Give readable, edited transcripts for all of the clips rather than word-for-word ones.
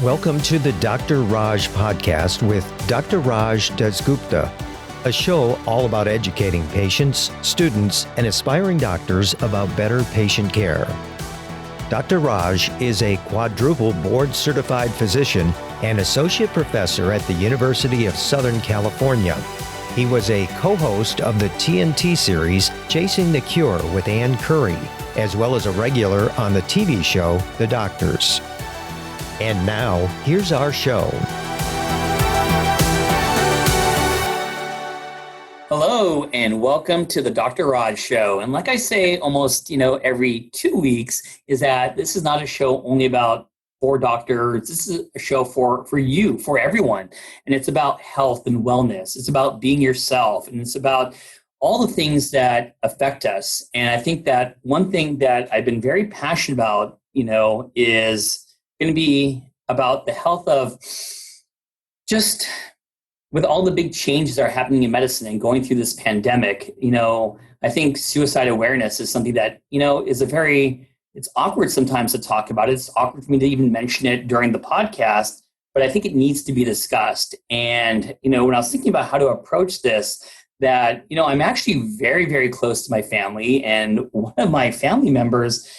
Welcome to the Dr. Raj Podcast with Dr. Raj Dasgupta, a show all about educating patients, students, and aspiring doctors about better patient care. Dr. Raj is a quadruple board-certified physician and associate professor at the University of Southern California. He was a co-host of the TNT series Chasing the Cure with Ann Curry, as well as a regular on the TV show The Doctors. And now, here's our show. Hello, and welcome to the Dr. Raj Show. And like I say almost, every 2 weeks, is that this is not a show only about for doctors. This is a show for you, for everyone. And it's about health and wellness. It's about being yourself. And it's about all the things that affect us. And I think that one thing that I've been very passionate about, is going to be about the health of just with all the big changes that are happening in medicine and going through this pandemic. I think suicide awareness is something that, is it's awkward sometimes to talk about it. It's awkward for me to even mention it during the podcast, but I think it needs to be discussed. And, when I was thinking about how to approach this, that, I'm actually very, very close to my family. And one of my family members,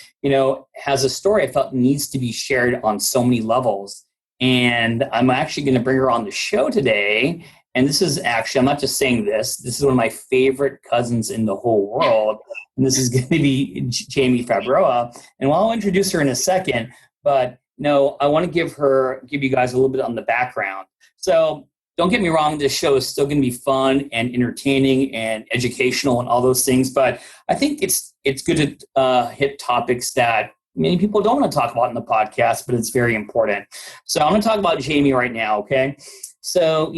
has a story I felt needs to be shared on so many levels. And I'm actually going to bring her on the show today. And this is actually, I'm not just saying this is one of my favorite cousins in the whole world. And this is going to be Jamie Fabroa. And I'll introduce her in a second, but I want to give you guys a little bit on the background. So don't get me wrong, this show is still going to be fun and entertaining and educational and all those things. But I think it's good to hit topics that many people don't want to talk about in the podcast, but it's very important. So I'm going to talk about Jamie right now, okay? So,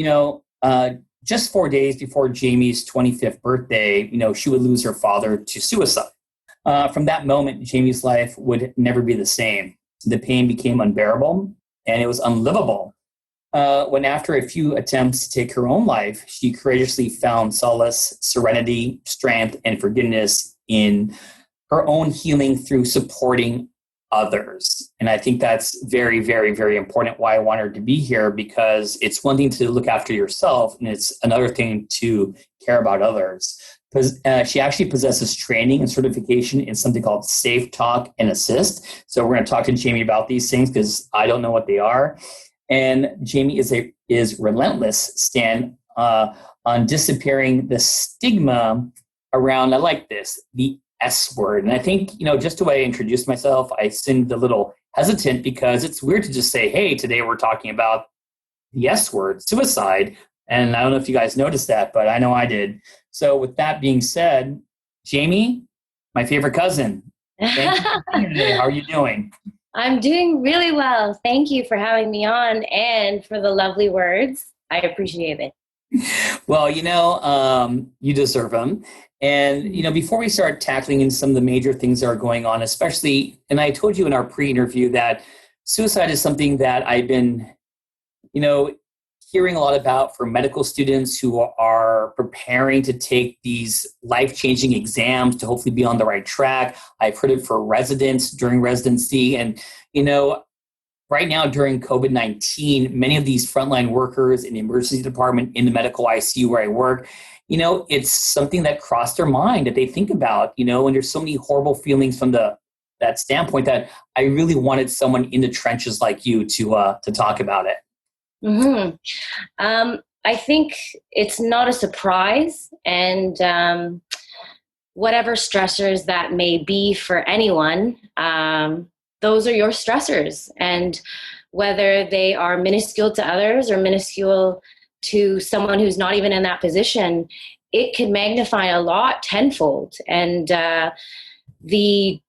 just 4 days before Jamie's 25th birthday, she would lose her father to suicide. From that moment, Jamie's life would never be the same. The pain became unbearable, and it was unlivable. When after a few attempts to take her own life, she courageously found solace, serenity, strength, and forgiveness in her own healing through supporting others. And I think that's very, very, very important, why I want her to be here, because it's one thing to look after yourself, and it's another thing to care about others. Because she actually possesses training and certification in something called Safe Talk and Assist. So we're going to talk to Jamie about these things because I don't know what they are. And Jamie is relentless stand on disappearing the stigma around, I like this, the S word. And I think, just the way I introduced myself, I seemed a little hesitant because it's weird to just say, hey, today we're talking about the S word, suicide. And I don't know if you guys noticed that, but I know I did. So with that being said, Jamie, my favorite cousin, thank you for being here today. How are you doing? I'm doing really well. Thank you for having me on and for the lovely words. I appreciate it. Well, you deserve them. And, before we start tackling in some of the major things that are going on, especially, and I told you in our pre-interview that suicide is something that I've been, hearing a lot about for medical students who are preparing to take these life-changing exams to hopefully be on the right track. I've heard it for residents during residency. And, right now during COVID-19, many of these frontline workers in the emergency department, in the medical ICU where I work, it's something that crossed their mind that they think about, and there's so many horrible feelings from that standpoint that I really wanted someone in the trenches like you to talk about it. Mm-hmm. I think it's not a surprise, and whatever stressors that may be for anyone, those are your stressors. And whether they are minuscule to others or minuscule to someone who's not even in that position, it can magnify a lot tenfold. And the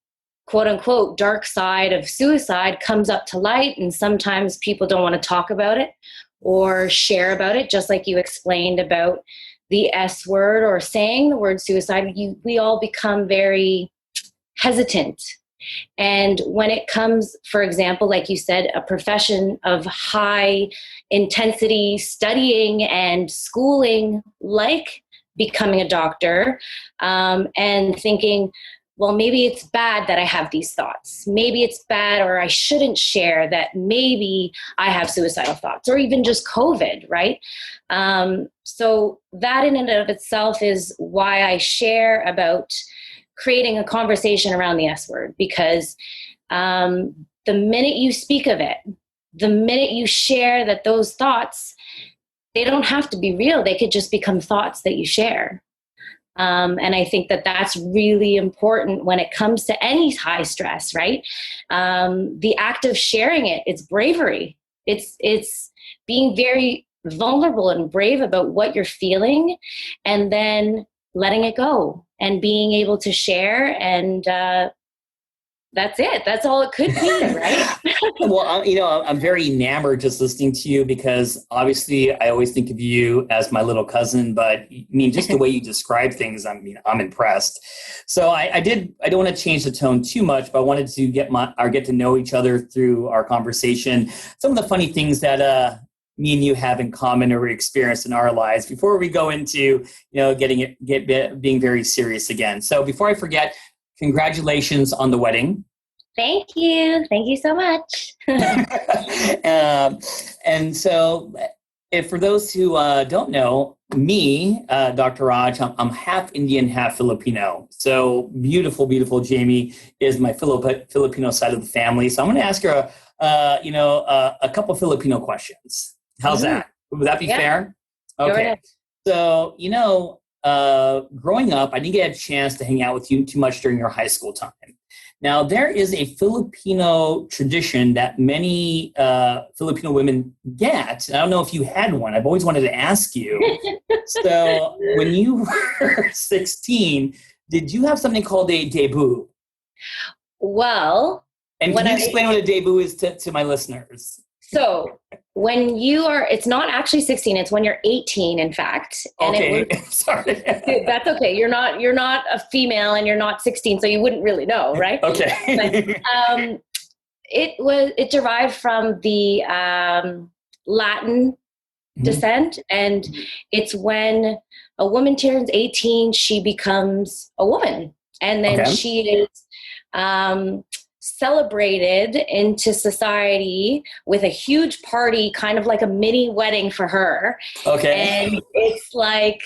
quote unquote dark side of suicide comes up to light, and sometimes people don't want to talk about it or share about it, just like you explained about the S word or saying the word suicide. We all become very hesitant. And when it comes, for example, like you said, a profession of high intensity studying and schooling, like becoming a doctor, and thinking, well, maybe it's bad that I have these thoughts. Maybe it's bad, or I shouldn't share that maybe I have suicidal thoughts, or even just COVID, right? So that in and of itself is why I share about creating a conversation around the S word, because the minute you speak of it, the minute you share that those thoughts, they don't have to be real. They could just become thoughts that you share. And I think that that's really important when it comes to any high stress, right? The act of sharing it, it's bravery. It's being very vulnerable and brave about what you're feeling, and then letting it go and being able to share. And that's it. That's all it could be, right? Well, I'm very enamored just listening to you, because obviously I always think of you as my little cousin, but I mean, just the way you describe things, I'm impressed. So I don't want to change the tone too much, but I wanted to get to know each other through our conversation. Some of the funny things that me and you have in common or experienced in our lives before we go into, being very serious again. So before I forget, congratulations on the wedding. Thank you. Thank you so much. And so, if for those who don't know me, Dr. Raj, I'm half Indian, half Filipino. So beautiful, beautiful Jamie is my Filipino side of the family. So I'm going to ask her, a couple Filipino questions. How's that? Would that be fair? Okay. So, growing up, I didn't get a chance to hang out with you too much during your high school time. Now, there is a Filipino tradition that many Filipino women get. I don't know if you had one. I've always wanted to ask you. So when you were 16, did you have something called a debut? Well, and can you explain what a debut is to my listeners? So when it's not actually 16, it's when you're 18, in fact. And sorry. That's okay. You're not a female and you're not 16, so you wouldn't really know, right? Okay. But, it derived from the Latin descent, and it's when a woman turns 18, she becomes a woman, and then she is celebrated into society with a huge party, kind of like a mini wedding for her. Okay. And it's like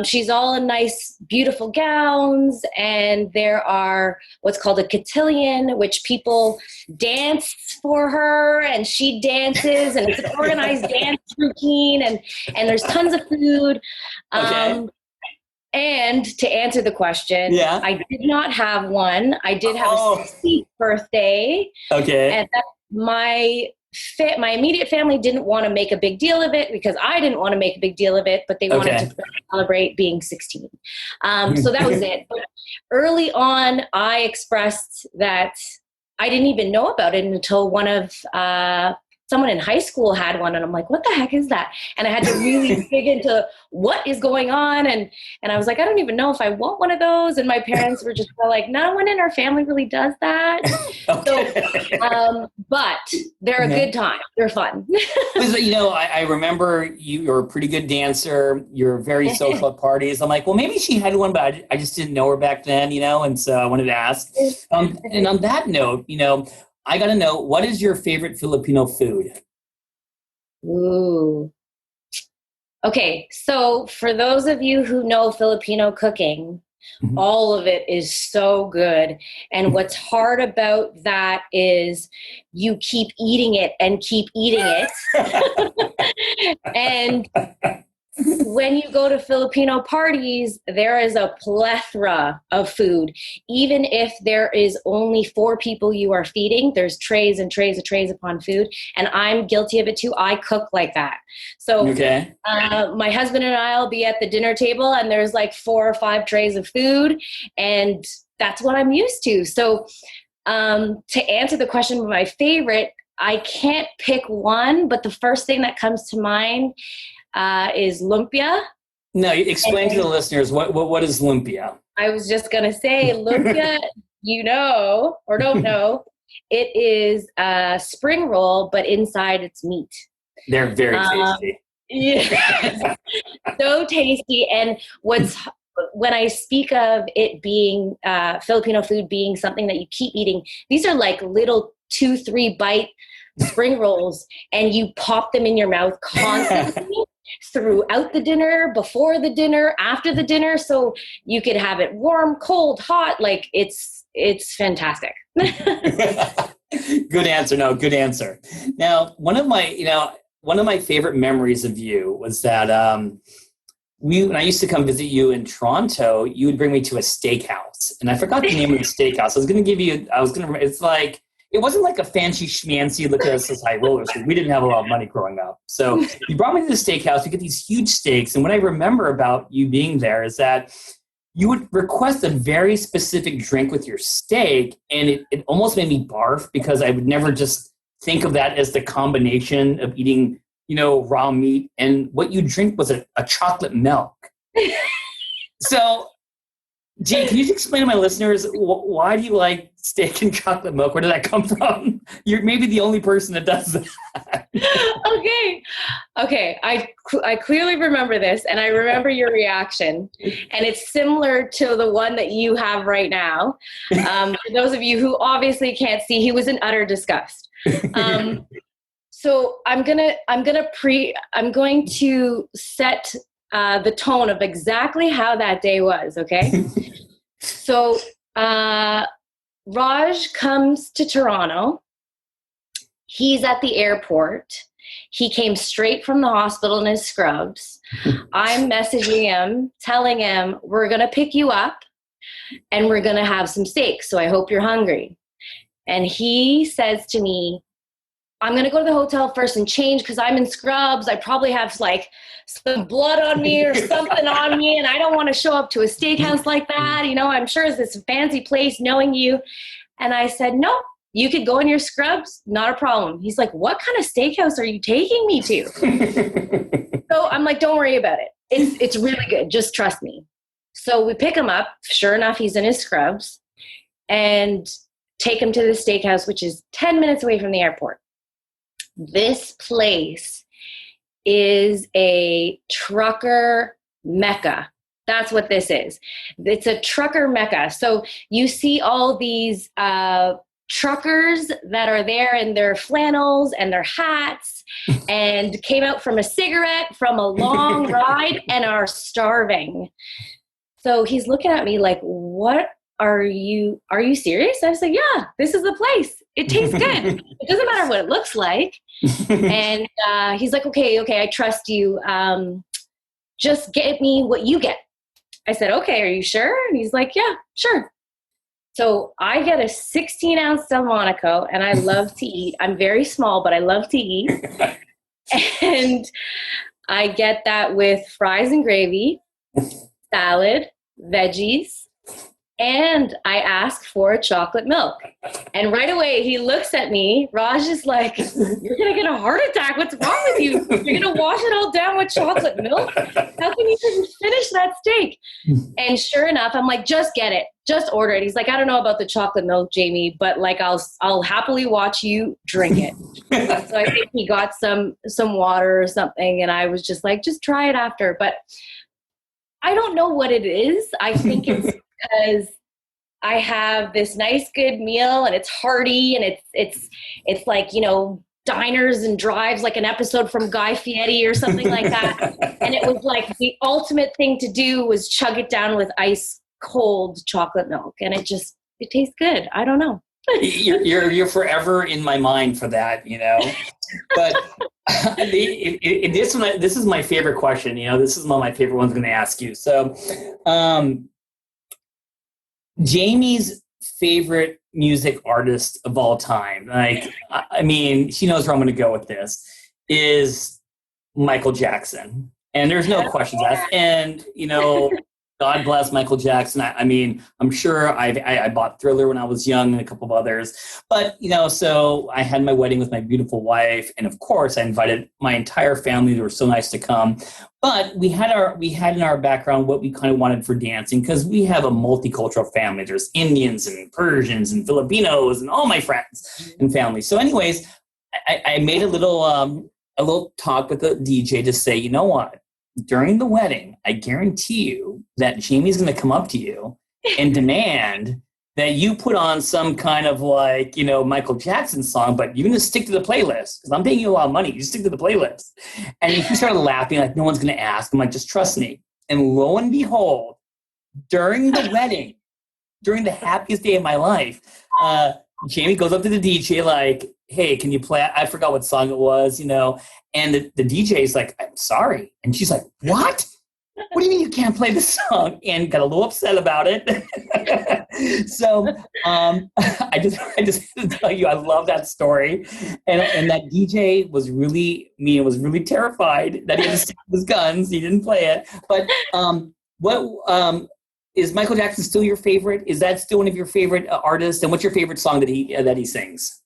she's all in nice, beautiful gowns, and there are what's called a cotillion, which people dance for her, and she dances, and it's an organized dance routine, and there's tons of food. And to answer the question, I did not have one. I did have a 16th birthday. Okay. And my immediate family didn't want to make a big deal of it, because I didn't want to make a big deal of it, but they wanted to celebrate being 16. So that was it. But early on, I expressed that I didn't even know about it until one of someone in high school had one, and I'm like, what the heck is that? And I had to really dig into what is going on. And I was like, I don't even know if I want one of those. And my parents were just like, no one in our family really does that. So, but they're a good time. They're fun. I remember you're a pretty good dancer. You're very social at parties. I'm like, well, maybe she had one, but I just didn't know her back then, and so I wanted to ask. And on that note, I got to know, what is your favorite Filipino food? Ooh. Okay, so for those of you who know Filipino cooking, all of it is so good. And what's hard about that is you keep eating it and keep eating it. And when you go to Filipino parties, there is a plethora of food. Even if there is only 4 people you are feeding, there's trays and trays and trays upon food. And I'm guilty of it too. I cook like that. So my husband and I will be at the dinner table, and there's like 4 or 5 trays of food. And that's what I'm used to. So to answer the question of my favorite, I can't pick one, but the first thing that comes to mind is lumpia. No, explain to the listeners what is lumpia. I was just gonna say lumpia. Or don't know, it is a spring roll, but inside it's meat. They're very tasty. Yeah, so tasty. And what's when I speak of it being Filipino food being something that you keep eating, these are like little 2-3 bite spring rolls, and you pop them in your mouth constantly throughout the dinner, before the dinner, after the dinner. So you could have it warm, cold, hot. Like it's fantastic. Good answer. No, good answer. Now, one of my favorite memories of you was that when I used to come visit you in Toronto, you would bring me to a steakhouse, and I forgot the name of the steakhouse. It wasn't like a fancy schmancy, look at us as high rollers. We didn't have a lot of money growing up. So you brought me to the steakhouse. You get these huge steaks. And what I remember about you being there is that you would request a very specific drink with your steak. And it almost made me barf, because I would never just think of that as the combination of eating, raw meat. And what you drink was a chocolate milk. So, Jay, can you just explain to my listeners, why do you like steak and chocolate milk? Where did that come from? You're maybe the only person that does that. Okay. I clearly remember this, and I remember your reaction, and it's similar to the one that you have right now. For those of you who obviously can't see, he was in utter disgust. So I'm going to set the tone of exactly how that day was. Okay. So, Raj comes to Toronto. He's at the airport. He came straight from the hospital in his scrubs. I'm messaging him, telling him, we're going to pick you up and we're going to have some steak. So I hope you're hungry. And he says to me, I'm going to go to the hotel first and change, because I'm in scrubs. I probably have like some blood on me or something on me, and I don't want to show up to a steakhouse like that. I'm sure it's this fancy place knowing you. And I said, no, you could go in your scrubs. Not a problem. He's like, what kind of steakhouse are you taking me to? So I'm like, don't worry about it. It's really good. Just trust me. So we pick him up. Sure enough, he's in his scrubs, and take him to the steakhouse, which is 10 minutes away from the airport. This place is a trucker mecca. That's what this is. It's a trucker mecca. So you see all these truckers that are there in their flannels and their hats, and came out from a cigarette from a long ride and are starving. So he's looking at me like, what? Are you serious? I was like, yeah, this is the place. It tastes good. It doesn't matter what it looks like. And he's like, okay, I trust you. Just get me what you get. I said, okay, are you sure? And he's like, yeah, sure. So I get a 16-ounce Delmonico, and I love to eat. I'm very small, but I love to eat. And I get that with fries and gravy, salad, veggies, and I ask for a chocolate milk. And right away, he looks at me. Raj is like, you're going to get a heart attack. What's wrong with you? You're going to wash it all down with chocolate milk? How can you even finish that steak? And sure enough, I'm like, just get it. Just order it. He's like, I don't know about the chocolate milk, Jamie, but like, I'll happily watch you drink it. So I think he got some water or something. And I was just like, just try it after. But I don't know what it is. I think it's because I have this nice good meal, and it's hearty, and it's like, diners and drives, like an episode from Guy Fieri or something like that. And it was like the ultimate thing to do was chug it down with ice cold chocolate milk, and it tastes good. I don't know. You're forever in my mind for that, But this is my favorite question. This is one of my favorite ones I'm going to ask you. So, Jamie's favorite music artist of all time, like, I mean, she knows where I'm going to go with this, is Michael Jackson. And there's no questions asked. And, God bless Michael Jackson. I mean, I'm sure I bought Thriller when I was young and a couple of others. But, so I had my wedding with my beautiful wife. And of course, I invited my entire family. They were so nice to come. But we had in our background what we kind of wanted for dancing, because we have a multicultural family. There's Indians and Persians and Filipinos and all my friends and family. So anyways, I made a little talk with the DJ to say, you know what? during the wedding, I guarantee you that Jamie's going to come up to you and demand that you put on some kind of like, Michael Jackson song, but you're going to stick to the playlist because I'm paying you a lot of money. You stick to the playlist. And he started laughing like, no one's going to ask. I'm like, just trust me. And lo and behold, during the wedding, during the happiest day of my life, Jamie goes up to the DJ like, hey, can you play? I forgot what song it was, and the DJ is like, I'm sorry. And she's like, what? What do you mean you can't play this song? And got a little upset about it. So I just had to tell you, I love that story. And that DJ was really terrified that he had to stick with his guns. He didn't play it. But what is Michael Jackson still your favorite? Is that still one of your favorite artists? And what's your favorite song that he sings?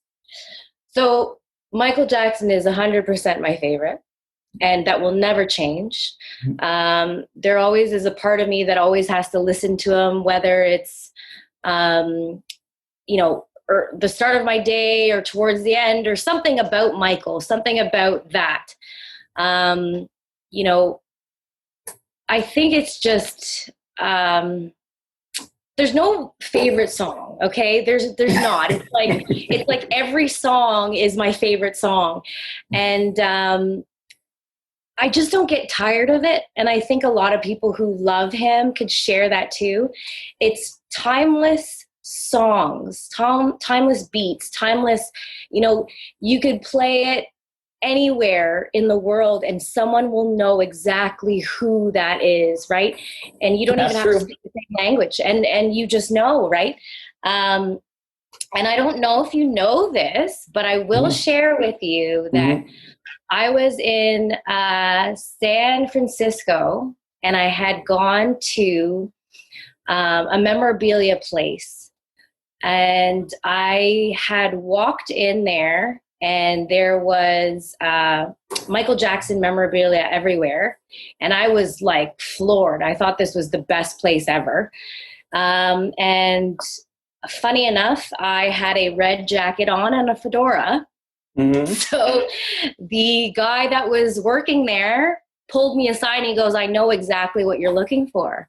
So Michael Jackson is 100% my favorite, and that will never change. There always is a part of me that always has to listen to him, whether it's, or the start of my day or towards the end, or something about Michael, something about that. I think it's just, there's no favorite song. Okay. There's not, it's like every song is my favorite song. And, I just don't get tired of it. And I think a lot of people who love him could share that too. It's timeless songs, timeless beats, timeless, you could play it anywhere in the world and someone will know exactly who that is, right? And you don't even have to speak the same language, and you just know, right? And I don't know if you know this, but I will share with you that I was in San Francisco and I had gone to a memorabilia place, and I had walked in there and there was Michael Jackson memorabilia everywhere. And I was like floored. I thought this was the best place ever. And funny enough, I had a red jacket on and a fedora. So the guy that was working there pulled me aside and he goes, I know exactly what you're looking for.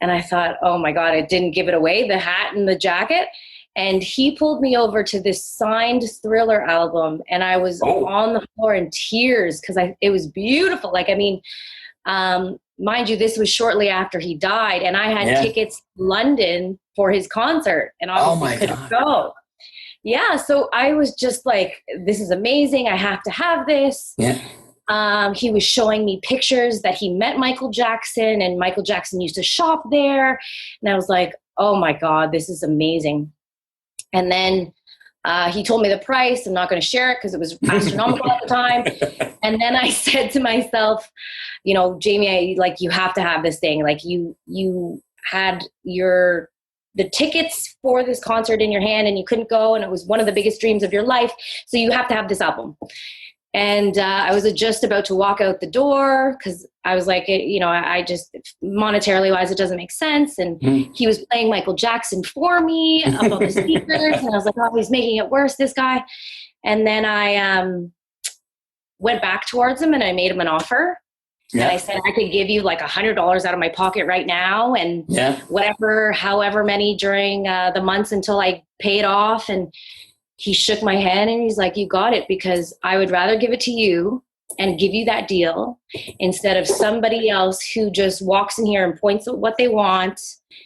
And I thought, oh my God, it didn't give it away, the hat and the jacket. And he pulled me over to this signed Thriller album. And I was on the floor in tears because it was beautiful. Mind you, this was shortly after he died. And I had tickets to London for his concert. And obviously couldn't go. Yeah, so I was just like, this is amazing. I have to have this. Yeah. He was showing me pictures that he met Michael Jackson, and Michael Jackson used to shop there. And I was like, oh my God, this is amazing. And then he told me the price. I'm not going to share it because it was astronomical at the time. And then I said to myself, Jamie, you have to have this thing. You had the tickets for this concert in your hand and you couldn't go, and it was one of the biggest dreams of your life. So you have to have this album. And I was just about to walk out the door because I was like, I just monetarily wise, it doesn't make sense. And he was playing Michael Jackson for me up on the speakers. And I was like, oh, he's making it worse, this guy. And then I went back towards him and I made him an offer. Yeah. And I said, I could give you like $100 out of my pocket right now and however many during the months until I paid off. And he shook my hand and he's like, you got it, because I would rather give it to you and give you that deal instead of somebody else who just walks in here and points at what they want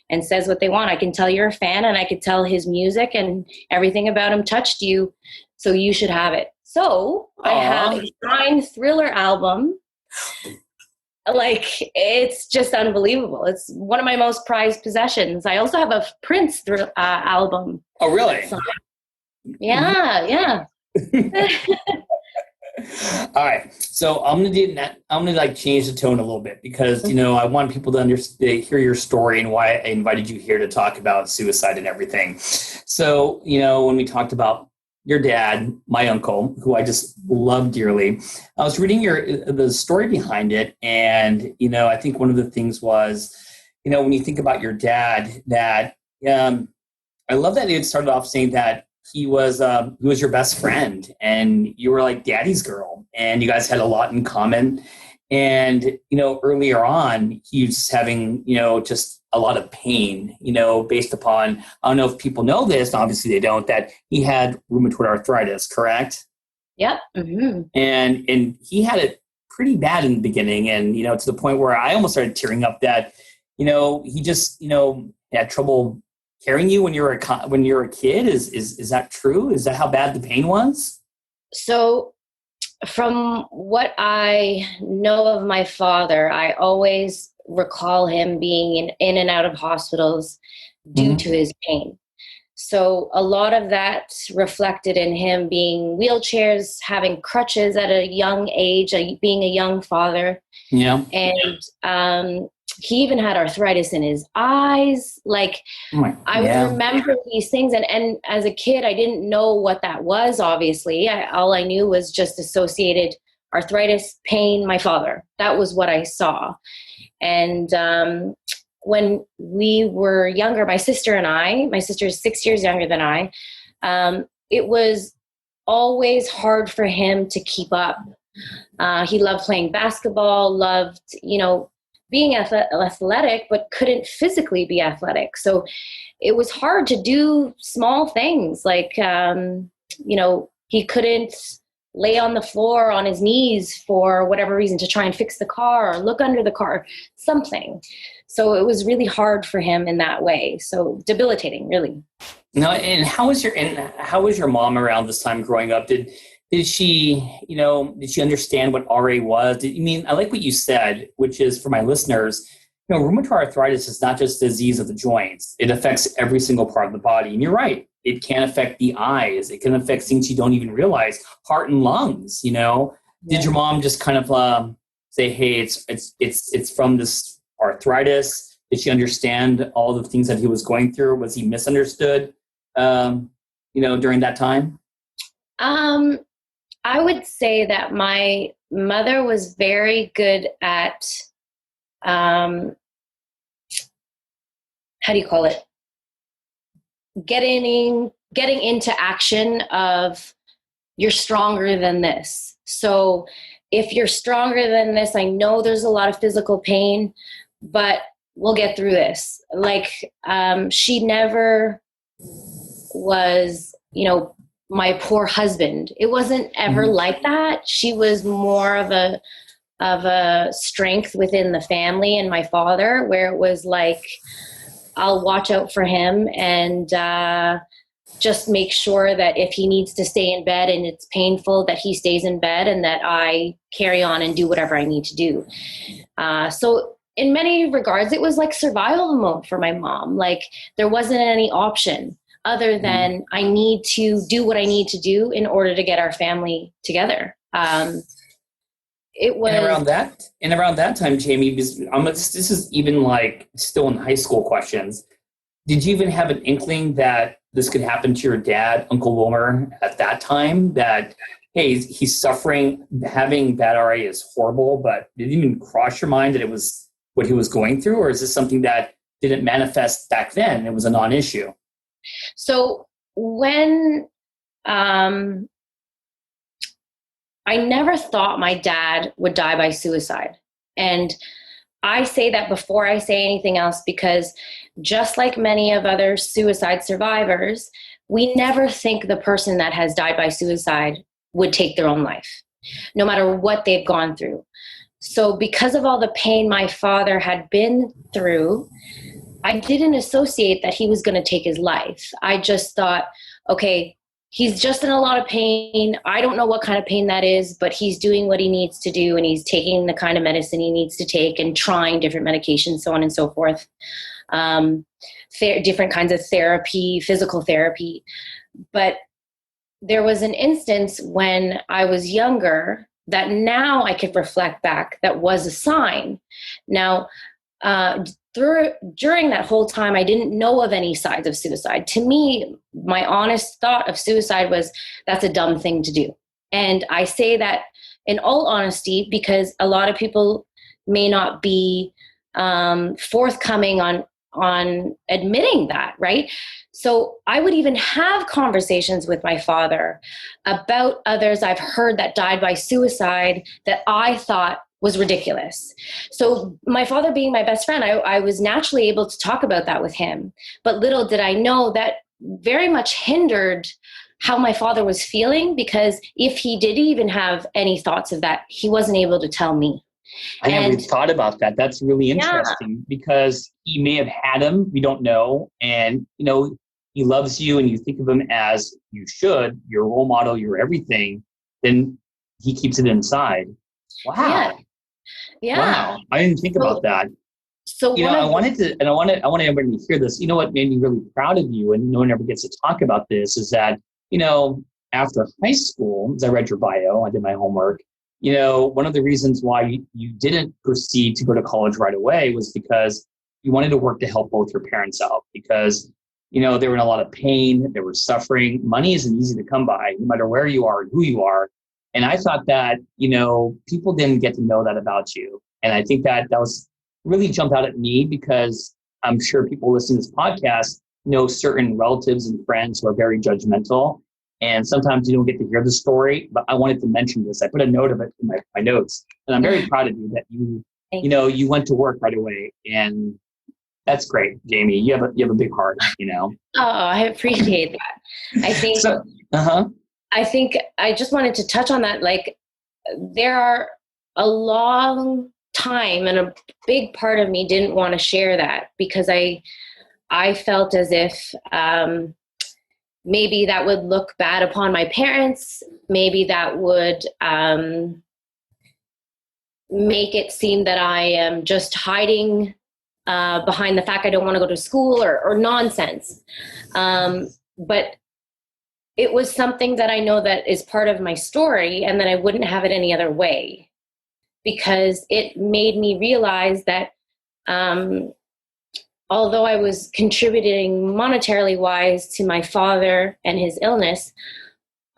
and says what they want. I can tell you're a fan and I could tell his music and everything about him touched you. So you should have it. So I have a signed Thriller album. It's just unbelievable. It's one of my most prized possessions. I also have a Prince album. Oh, really? Yeah. All right. So I'm going to do that. I'm going to change the tone a little bit because, I want people to hear your story and why I invited you here to talk about suicide and everything. So, when we talked about your dad, my uncle, who I just love dearly, I was reading the story behind it. And, I think one of the things was, when you think about your dad, that I love that it started off saying that he was your best friend and you were like daddy's girl and you guys had a lot in common. And, earlier on, he was having, just a lot of pain, based upon, I don't know if people know this, obviously they don't, that he had rheumatoid arthritis, correct? Yep. Mm-hmm. And he had it pretty bad in the beginning. And, to the point where I almost started tearing up that, he just, had trouble carrying you when you're a kid. Is that true? Is that how bad the pain was? So from what I know of my father, I always recall him being in and out of hospitals due to his pain. So a lot of that reflected in him being wheelchairs, having crutches at a young age, being a young father. Yeah. And he even had arthritis in his eyes. Like, I would remember these things. And as a kid, I didn't know what that was, obviously. All I knew was just associated arthritis, pain, my father. That was what I saw. And when we were younger, my sister is 6 years younger than I, it was always hard for him to keep up. He loved playing basketball, loved, being athletic, but couldn't physically be athletic. So it was hard to do small things like, he couldn't lay on the floor on his knees for whatever reason to try and fix the car or look under the car, something. So it was really hard for him in that way. So debilitating, really. No, and how was your mom around this time growing up? Did she understand what RA was? I like what you said, which is for my listeners, rheumatoid arthritis is not just disease of the joints. It affects every single part of the body. And you're right. It can affect the eyes. It can affect things you don't even realize, heart and lungs, Yeah. Did your mom just kind of say, hey, it's from this arthritis? Did she understand all the things that he was going through? Was he misunderstood, during that time? I would say that my mother was very good at, how do you call it? Getting into action of, you're stronger than this. So if you're stronger than this, I know there's a lot of physical pain, but we'll get through this. Like, she never was, my poor husband. It wasn't ever like that. She was more of a strength within the family and my father, where it was like, I'll watch out for him and just make sure that if he needs to stay in bed and it's painful, that he stays in bed and that I carry on and do whatever I need to do. So in many regards, it was like survival mode for my mom. Like, there wasn't any option other than I need to do what I need to do in order to get our family together. It was around that time, Jamie, because this is even like still in high school questions. Did you even have an inkling that this could happen to your dad, Uncle Wilmer, at that time? That, hey, he's suffering, having bad RA is horrible, but did it even cross your mind that it was what he was going through? Or is this something that didn't manifest back then? It was a non-issue. So when I never thought my dad would die by suicide. And I say that before I say anything else, because just like many of other suicide survivors, we never think the person that has died by suicide would take their own life, no matter what they've gone through. So because of all the pain my father had been through, I didn't associate that he was going to take his life. I just thought, okay, he's just in a lot of pain. I don't know what kind of pain that is, but he's doing what he needs to do, and he's taking the kind of medicine he needs to take and trying different medications, so on and so forth. Different kinds of therapy, physical therapy. But there was an instance when I was younger that now I could reflect back that was a sign. Now, during that whole time, I didn't know of any signs of suicide. To me, my honest thought of suicide was, that's a dumb thing to do. And I say that in all honesty, because a lot of people may not be forthcoming on admitting that, right? So I would even have conversations with my father about others I've heard that died by suicide that I thought was ridiculous. So my father being my best friend, I was naturally able to talk about that with him. But little did I know that very much hindered how my father was feeling, because if he did even have any thoughts of that, he wasn't able to tell me. I never thought about that. That's really interesting because he may have had him. We don't know. And, he loves you and you think of him as you should, your role model, your everything. Then he keeps it inside. Wow. Yeah. Wow. I didn't think about that. So I want everybody to hear this. You know what made me really proud of you, and no one ever gets to talk about this, is that, after high school, as I read your bio, I did my homework, one of the reasons why you didn't proceed to go to college right away was because you wanted to work to help both your parents out, because, they were in a lot of pain, they were suffering. Money isn't easy to come by, no matter where you are and who you are. And I thought that, people didn't get to know that about you. And I think that was really jumped out at me, because I'm sure people listening to this podcast know certain relatives and friends who are very judgmental. And sometimes you don't get to hear the story, but I wanted to mention this. I put a note of it in my notes, and I'm very proud of you that you went to work right away. And that's great, Jamie. You have a big heart, Oh, I appreciate that. I think so. I think I just wanted to touch on that. Like, there are a long time, and a big part of me didn't want to share that, because I felt as if maybe that would look bad upon my parents. Maybe that would make it seem that I am just hiding behind the fact I don't want to go to school, or nonsense. But it was something that I know that is part of my story, and that I wouldn't have it any other way, because it made me realize that although I was contributing monetarily wise to my father and his illness,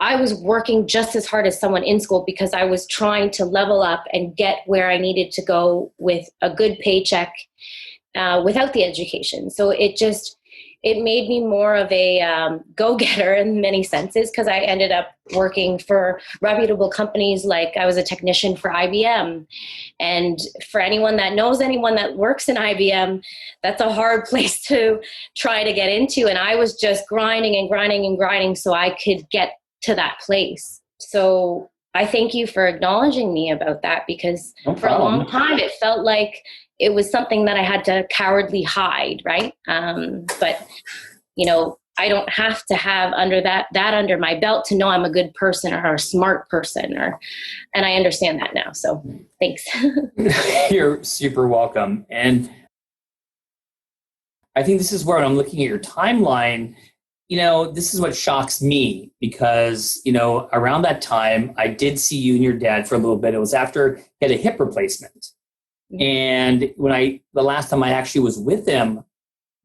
I was working just as hard as someone in school, because I was trying to level up and get where I needed to go with a good paycheck without the education. So it made me more of a go-getter in many senses, because I ended up working for reputable companies. Like, I was a technician for IBM. And for anyone that knows anyone that works in IBM, that's a hard place to try to get into. And I was just grinding and grinding and grinding so I could get to that place. So I thank you for acknowledging me about that, because for a long time it felt like it was something that I had to cowardly hide, right? But I don't have to have that under my belt to know I'm a good person or a smart person, and I understand that now. So thanks. You're super welcome. And I think this is where I'm looking at your timeline. This is what shocks me, because, around that time, I did see you and your dad for a little bit. It was after he had a hip replacement. And the last time I actually was with him,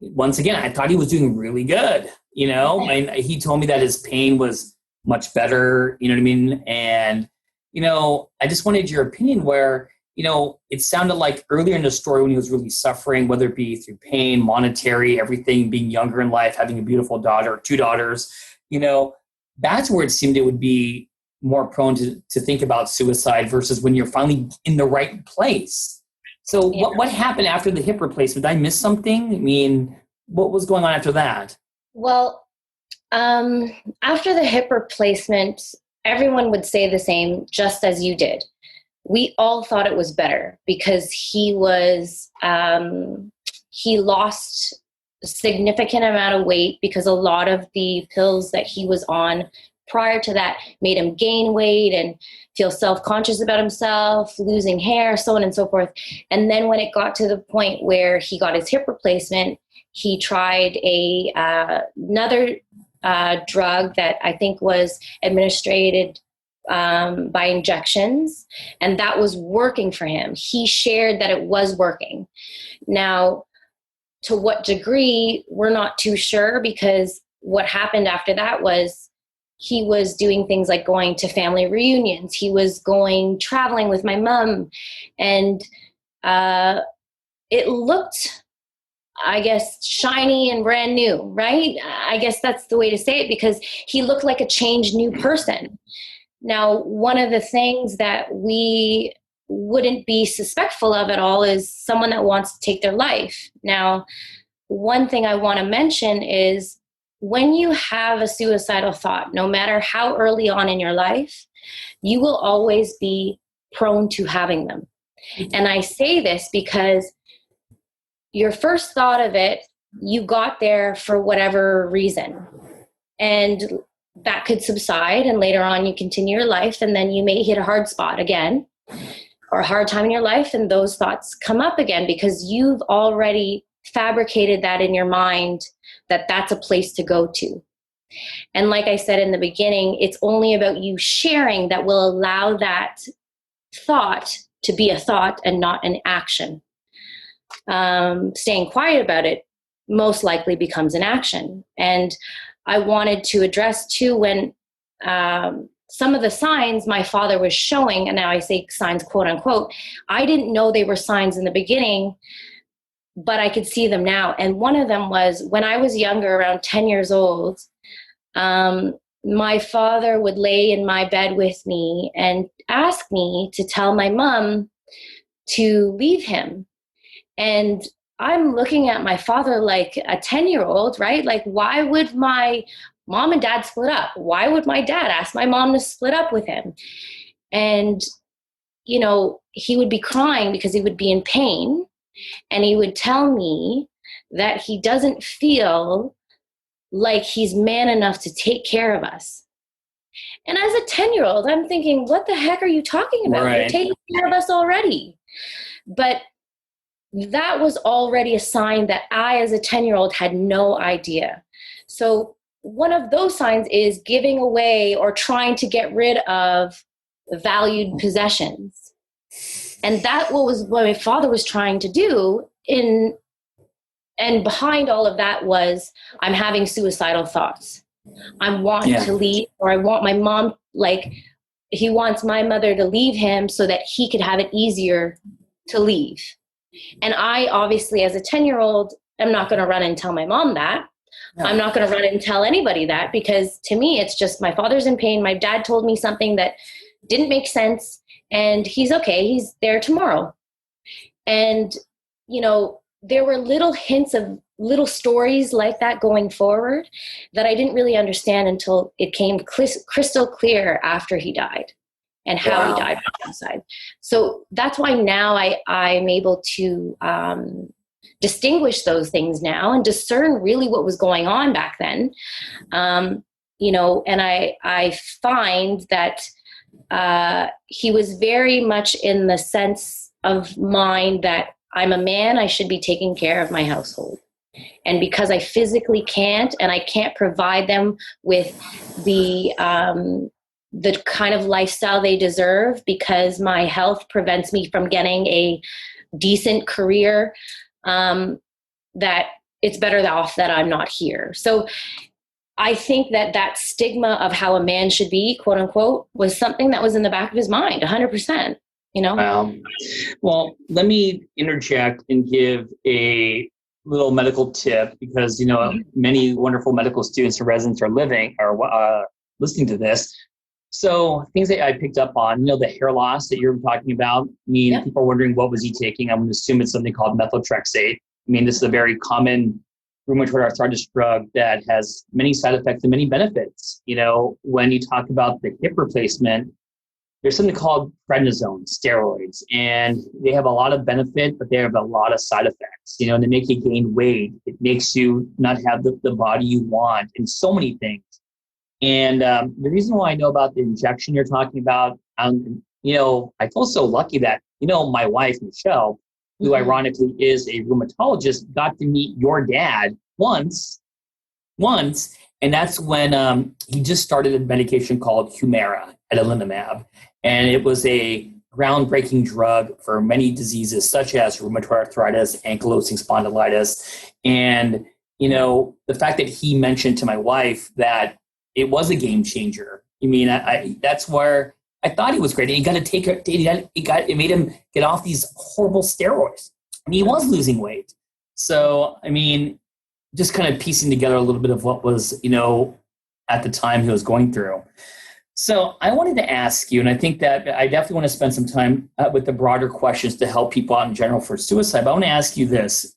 once again, I thought he was doing really good. And he told me that his pain was much better, you know what I mean? And, I just wanted your opinion where, it sounded like earlier in the story when he was really suffering, whether it be through pain, monetary, everything, being younger in life, having a beautiful daughter, 2 daughters, that's where it seemed it would be more prone to think about suicide versus when you're finally in the right place. So what happened after the hip replacement? Did I miss something? I mean, what was going on after that? Well, after the hip replacement, everyone would say the same, just as you did. We all thought it was better, because he lost a significant amount of weight, because a lot of the pills that he was on prior to that made him gain weight and feel self-conscious about himself, losing hair, so on and so forth. And then when it got to the point where he got his hip replacement, he tried another drug that I think was administered by injections, and that was working for him. He shared that it was working. Now, to what degree, we're not too sure, because what happened after that was he was doing things like going to family reunions. He was traveling with my mom, and it looked, I guess, shiny and brand new, right? I guess that's the way to say it, because he looked like a changed new person. Now, one of the things that we wouldn't be suspectful of at all is someone that wants to take their life. Now, one thing I want to mention is when you have a suicidal thought, no matter how early on in your life, you will always be prone to having them. And I say this because your first thought of it, you got there for whatever reason. And that could subside, and later on you continue your life, and then you may hit a hard spot again or a hard time in your life, and those thoughts come up again because you've already fabricated that in your mind that that's a place to go to. And like I said in the beginning, it's only about you sharing that will allow that thought to be a thought and not an action. Staying quiet about it most likely becomes an action. And I wanted to address too when some of the signs my father was showing, and now I say signs quote unquote, I didn't know they were signs in the beginning, but I could see them now. And one of them was when I was younger, around 10 years old, my father would lay in my bed with me and ask me to tell my mom to leave him. And I'm looking at my father like a 10-year-old, right? Like, why would my mom and dad split up? Why would my dad ask my mom to split up with him? And, you know, he would be crying because he would be in pain. And he would tell me that he doesn't feel like he's man enough to take care of us. And as a 10-year-old, I'm thinking, what the heck are you talking about? Right. You're taking care of us already. But that was already a sign that I, as a 10-year-old, had no idea. So one of those signs is giving away or trying to get rid of valued possessions. And that was what my father was trying to do. And behind all of that was, I'm having suicidal thoughts. I'm wanting to leave, or I want my mom, like, he wants my mother to leave him so that he could have it easier to leave. And I, obviously, as a 10-year-old, am not going to run and tell my mom that. No. I'm not going to run and tell anybody that, because to me, it's just my father's in pain. My dad told me something that didn't make sense, and he's okay. He's there tomorrow. And, you know, there were little hints of little stories like that going forward that I didn't really understand until it came crystal clear after he died and how he died from suicide. So that's why now I'm able to distinguish those things now and discern really what was going on back then. You know, and I find that he was very much in the sense of mind that I'm a man, I should be taking care of my household. And because I physically can't, and I can't provide them with the kind of lifestyle they deserve, because my health prevents me from getting a decent career, that it's better off that I'm not here. So I think that stigma of how a man should be, quote unquote, was something that was in the back of his mind, 100%. You know? Well, let me interject and give a little medical tip, because, you know, many wonderful medical students and residents are listening to this. So things that I picked up on, you know, the hair loss that you're talking about. I mean, people are wondering, what was he taking? I'm going to assume it's something called methotrexate. I mean, this is a very common rheumatoid arthritis drug that has many side effects and many benefits. You know, when you talk about the hip replacement, there's something called prednisone steroids, and they have a lot of benefit, but they have a lot of side effects. You know, they make you gain weight. It makes you not have the body you want, and so many things. And the reason why I know about the injection you're talking about, you know, I feel so lucky that, you know, my wife, Michelle, who ironically is a rheumatologist, got to meet your dad once, and that's when he just started a medication called Humira, adalimumab. And it was a groundbreaking drug for many diseases, such as rheumatoid arthritis, ankylosing spondylitis. And, you know, the fact that he mentioned to my wife that it was a game changer. I mean, that's where I thought he was great. He got to take it. It made him get off these horrible steroids, and he was losing weight. So, I mean, just kind of piecing together a little bit of what was, you know, at the time he was going through. So I wanted to ask you, and I think that I definitely want to spend some time with the broader questions to help people out in general for suicide. But I want to ask you this,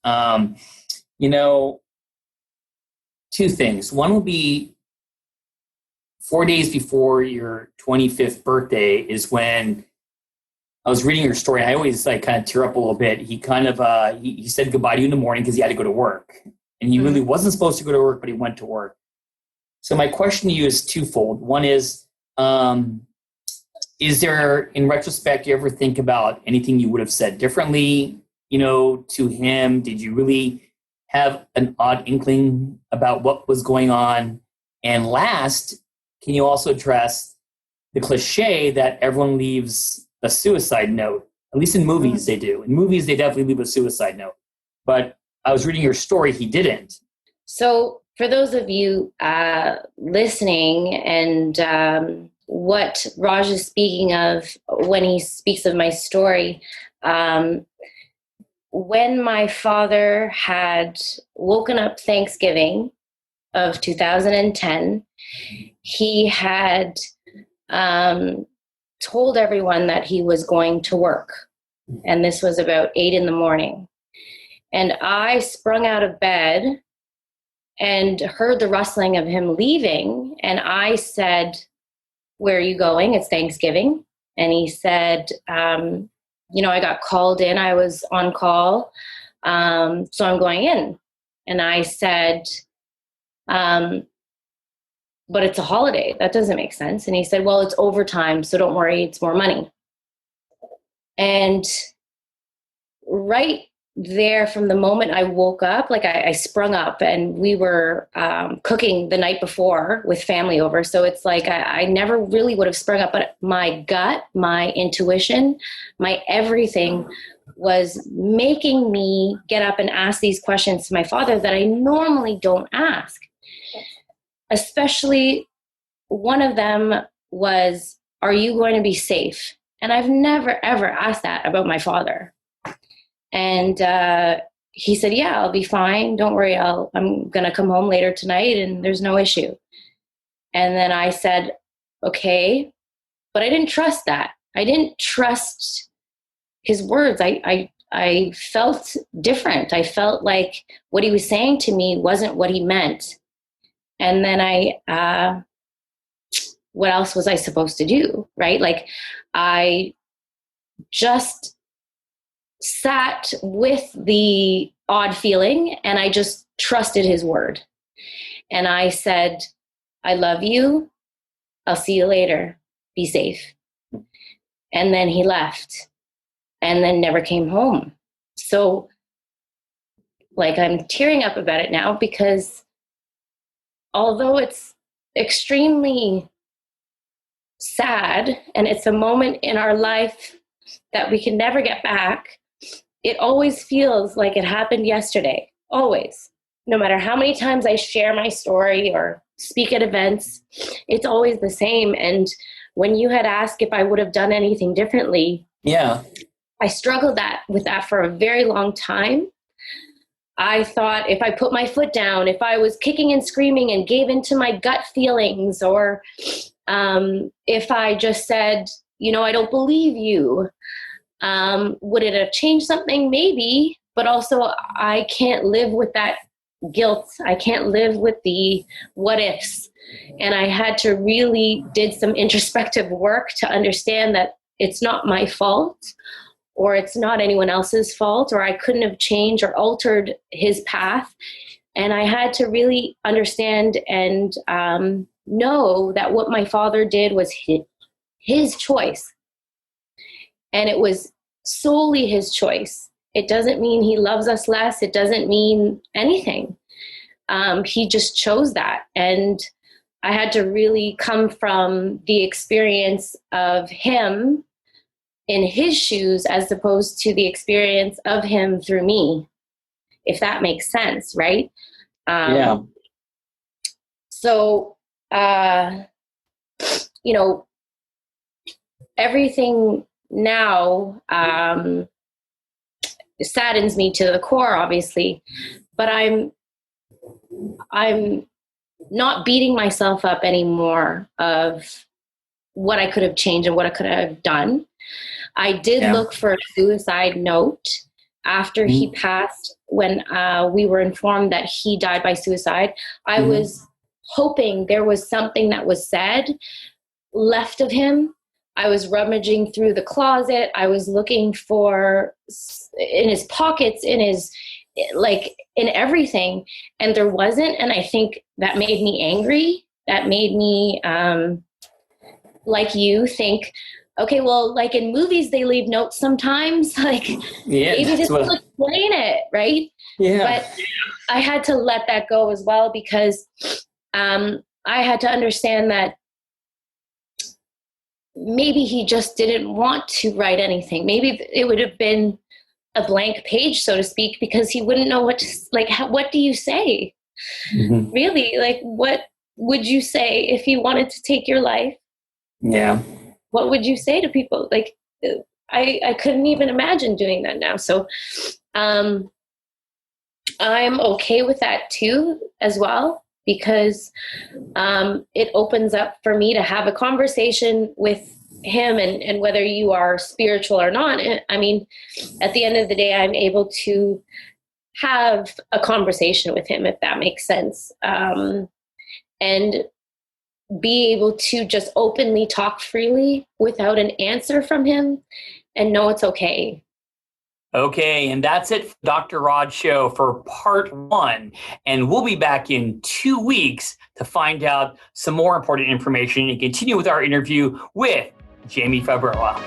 two things. One will be 4 days before your 25th birthday is when I was reading your story. I always kind of tear up a little bit. He kind of, he said goodbye to you in the morning because he had to go to work. And he really wasn't supposed to go to work, but he went to work. So my question to you is twofold. One is there, in retrospect, you ever think about anything you would have said differently, to him? Did you really have an odd inkling about what was going on? And last, can you also address the cliche that everyone leaves a suicide note? At least in movies, they do. In movies, they definitely leave a suicide note. But I was reading your story, he didn't. So for those of you listening, and what Raj is speaking of when he speaks of my story, when my father had woken up Thanksgiving of 2010, he had told everyone that he was going to work. And this was about 8 a.m. And I sprung out of bed and heard the rustling of him leaving. And I said, "Where are you going? It's Thanksgiving." And he said, I got called in. I was on call. So I'm going in. And I said, "But it's a holiday. That doesn't make sense." And he said, "Well, it's overtime, so don't worry, it's more money." And right there, from the moment I woke up, I sprung up, and we were cooking the night before with family over. So it's I never really would have sprung up, but my gut, my intuition, my everything was making me get up and ask these questions to my father that I normally don't ask. Especially one of them was, "Are you going to be safe?" And I've never, ever asked that about my father. And he said, "Yeah, I'll be fine. Don't worry. I'm going to come home later tonight and there's no issue." And then I said, "Okay." But I didn't trust that. I didn't trust his words. I felt different. I felt like what he was saying to me wasn't what he meant. And then what else was I supposed to do? Right? I just sat with the odd feeling and I just trusted his word. And I said, "I love you. I'll see you later. Be safe." And then he left and then never came home. So I'm tearing up about it now because although it's extremely sad and it's a moment in our life that we can never get back, it always feels like it happened yesterday. Always. No matter how many times I share my story or speak at events, it's always the same. And when you had asked if I would have done anything differently, I struggled with that for a very long time. I thought if I put my foot down, if I was kicking and screaming and gave into my gut feelings, or if I just said, "I don't believe you," would it have changed something? Maybe, but also I can't live with that guilt. I can't live with the what ifs. And I had to really did some introspective work to understand that it's not my fault, or it's not anyone else's fault, or I couldn't have changed or altered his path. And I had to really understand and know that what my father did was his choice. And it was solely his choice. It doesn't mean he loves us less. It doesn't mean anything. He just chose that. And I had to really come from the experience of him in his shoes as opposed to the experience of him through me, if that makes sense, right? So, everything now saddens me to the core, obviously, but I'm not beating myself up anymore of what I could have changed and what I could have done. I did look for a suicide note after he passed. When we were informed that he died by suicide, I was hoping there was something that was said left of him. I was rummaging through the closet. I was looking for in his pockets, in everything. And there wasn't. And I think that made me angry. That made me, like you, think, okay, well, like in movies, they leave notes sometimes. Like, maybe just explain it, right? Yeah. But I had to let that go as well, because I had to understand that maybe he just didn't want to write anything. Maybe it would have been a blank page, so to speak, because he wouldn't know what to, what do you say? Really? Like, what would you say if he wanted to take your life? Yeah. What would you say to people? Like, I couldn't even imagine doing that now. So I'm okay with that too, as well, because it opens up for me to have a conversation with him, and whether you are spiritual or not. I mean, at the end of the day, I'm able to have a conversation with him, if that makes sense. And be able to just openly talk freely without an answer from him, and know it's okay. Okay, and that's it for Dr. Raj Show for part 1. And we'll be back in 2 weeks to find out some more important information and continue with our interview with Jamie Fabroa.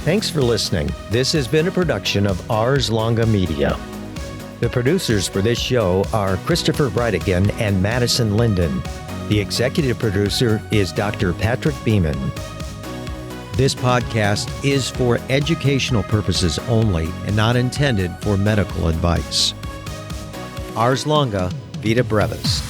Thanks for listening. This has been a production of Ars Longa Media. The producers for this show are Christopher Breitigan and Madison Linden. The executive producer is Dr. Patrick Beeman. This podcast is for educational purposes only and not intended for medical advice. Ars Longa, Vita Brevis.